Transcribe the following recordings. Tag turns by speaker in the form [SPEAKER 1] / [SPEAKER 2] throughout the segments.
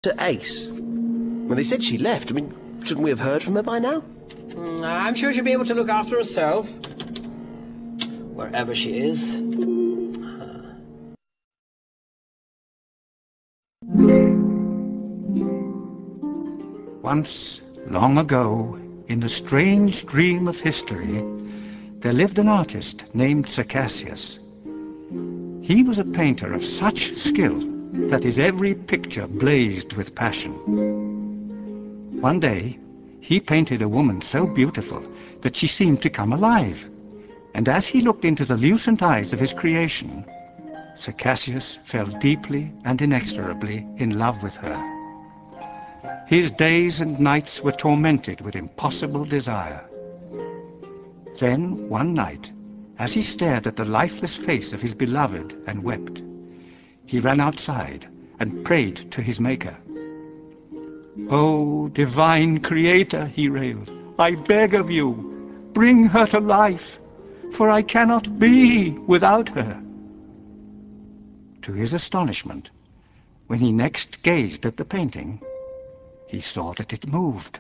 [SPEAKER 1] to Ace? Well, they said she left. I mean, shouldn't we have heard from her by now?
[SPEAKER 2] I'm sure she'll be able to look after herself. Wherever she is.
[SPEAKER 3] Once, long ago, in a strange dream of history, there lived an artist named Circassius. He was a painter of such skill that his every picture blazed with passion. One day, he painted a woman so beautiful that she seemed to come alive. And as he looked into the lucent eyes of his creation, Circassius fell deeply and inexorably in love with her. His days and nights were tormented with impossible desire. Then, one night, as he stared at the lifeless face of his beloved and wept, he ran outside and prayed to his Maker. "Oh, divine Creator," he railed, "I beg of you, bring her to life, for I cannot be without her." To his astonishment, when he next gazed at the painting, he saw that it moved,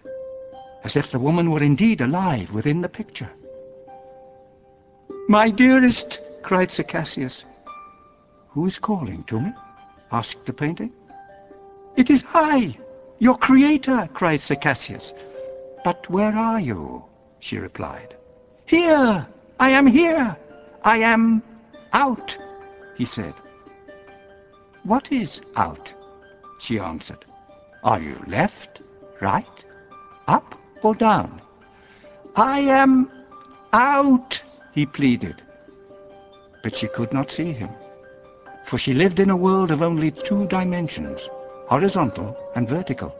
[SPEAKER 3] as if the woman were indeed alive within the picture. "My dearest," cried Circassius. "Who is calling to me?" asked the painting. "It is I, your creator," cried Circassius. "But where are you?" she replied. "Here! I am here! I am out," he said. "What is out?" she answered. "Are you left, right, up, or down?" "I am out," he pleaded. But she could not see him, for she lived in a world of only 2 dimensions, horizontal and vertical.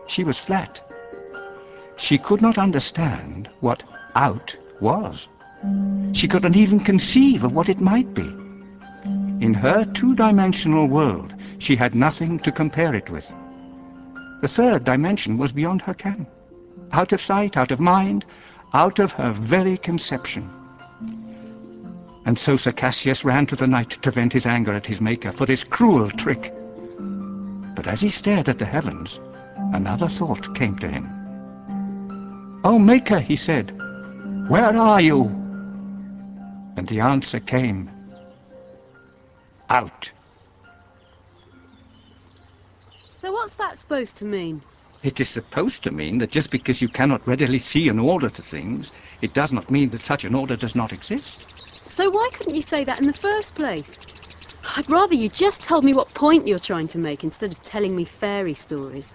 [SPEAKER 3] She was flat. She could not understand what out was. She could not even conceive of what it might be. In her 2-dimensional world, she had nothing to compare it with. The 3rd dimension was beyond her ken, out of sight, out of mind, out of her very conception. And so Circassius ran to the night to vent his anger at his Maker for this cruel trick. But as he stared at the heavens, another thought came to him. "O Maker," he said, "where are you?" And the answer came, "Out."
[SPEAKER 4] So what's that supposed to mean?
[SPEAKER 3] It is supposed to mean that just because you cannot readily see an order to things, it does not mean that such an order does not exist.
[SPEAKER 4] So why couldn't you say that in the first place? I'd rather you just told me what point you're trying to make instead of telling me fairy stories.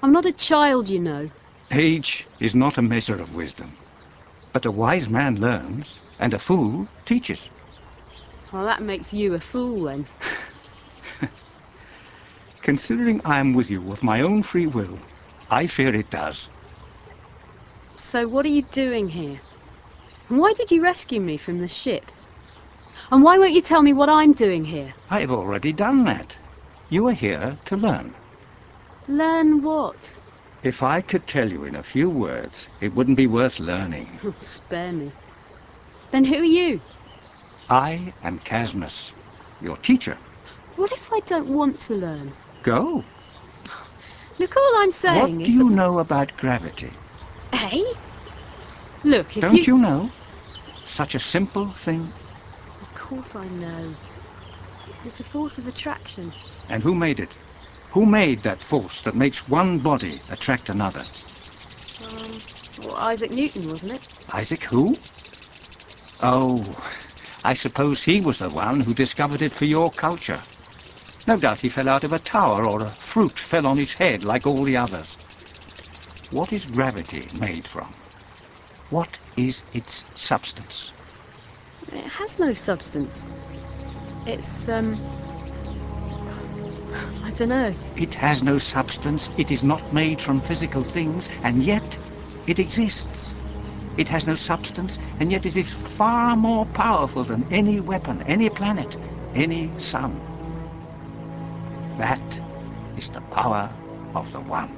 [SPEAKER 4] I'm not a child, you know.
[SPEAKER 3] Age is not a measure of wisdom, but a wise man learns, and a fool teaches.
[SPEAKER 4] Well, that makes you a fool, then.
[SPEAKER 3] Considering I am with you of my own free will, I fear it does.
[SPEAKER 4] So what are you doing here? And why did you rescue me from the ship? And why won't you tell me what I'm doing here?
[SPEAKER 3] I have already done that. You are here to learn.
[SPEAKER 4] Learn what?
[SPEAKER 3] If I could tell you in a few words, it wouldn't be worth learning.
[SPEAKER 4] Oh, spare me. Then who are you?
[SPEAKER 3] I am Casmus, your teacher.
[SPEAKER 4] What if I don't want to learn?
[SPEAKER 3] Go.
[SPEAKER 4] Look, all I'm saying
[SPEAKER 3] What
[SPEAKER 4] is
[SPEAKER 3] do you know about gravity?
[SPEAKER 4] Hey? Look, if
[SPEAKER 3] Don't you know? Such a simple thing.
[SPEAKER 4] Of course I know. It's a force of attraction.
[SPEAKER 3] And who made it? Who made that force that makes one body attract another?
[SPEAKER 4] Well, Isaac Newton, wasn't it?
[SPEAKER 3] Isaac who? Oh, I suppose he was the one who discovered it for your culture. No doubt he fell out of a tower, or a fruit fell on his head like all the others. What is gravity made from? What is its substance?
[SPEAKER 4] It has no substance. It's, I don't know.
[SPEAKER 3] It has no substance, it is not made from physical things, and yet it exists. It has no substance, and yet it is far more powerful than any weapon, any planet, any sun. That is the power of the One.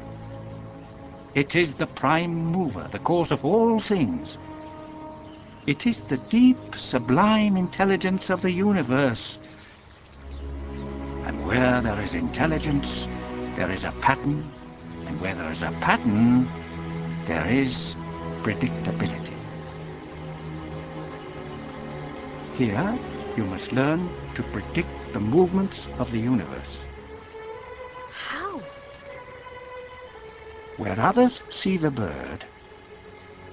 [SPEAKER 3] It is the prime mover, the cause of all things. It is the deep, sublime intelligence of the universe. And where there is intelligence, there is a pattern, and where there is a pattern, there is predictability. Here, you must learn to predict the movements of the universe.
[SPEAKER 4] How?
[SPEAKER 3] Where others see the bird,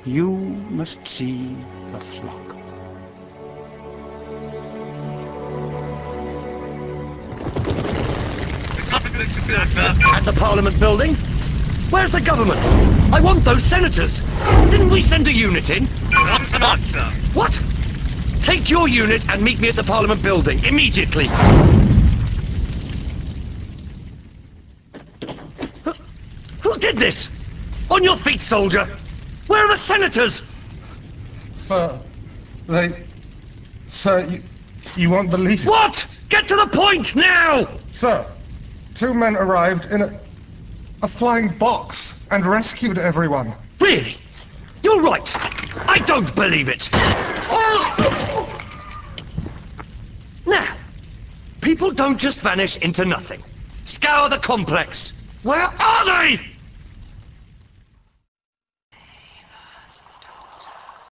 [SPEAKER 3] you must see the flock.
[SPEAKER 5] At the Parliament building? Where's the government? I want those senators. Didn't we send a unit in?
[SPEAKER 6] Come on, sir.
[SPEAKER 5] What? Take your unit and meet me at the Parliament building, immediately. Who did this? On your feet, soldier. Where are the senators?
[SPEAKER 6] Sir, Sir, you won't believe it.
[SPEAKER 5] What? Get to the point, now!
[SPEAKER 6] Sir, 2 men arrived in a flying box and rescued everyone.
[SPEAKER 5] Really? You're right. I don't believe it. Now, people don't just vanish into nothing. Scour the complex. Where are they?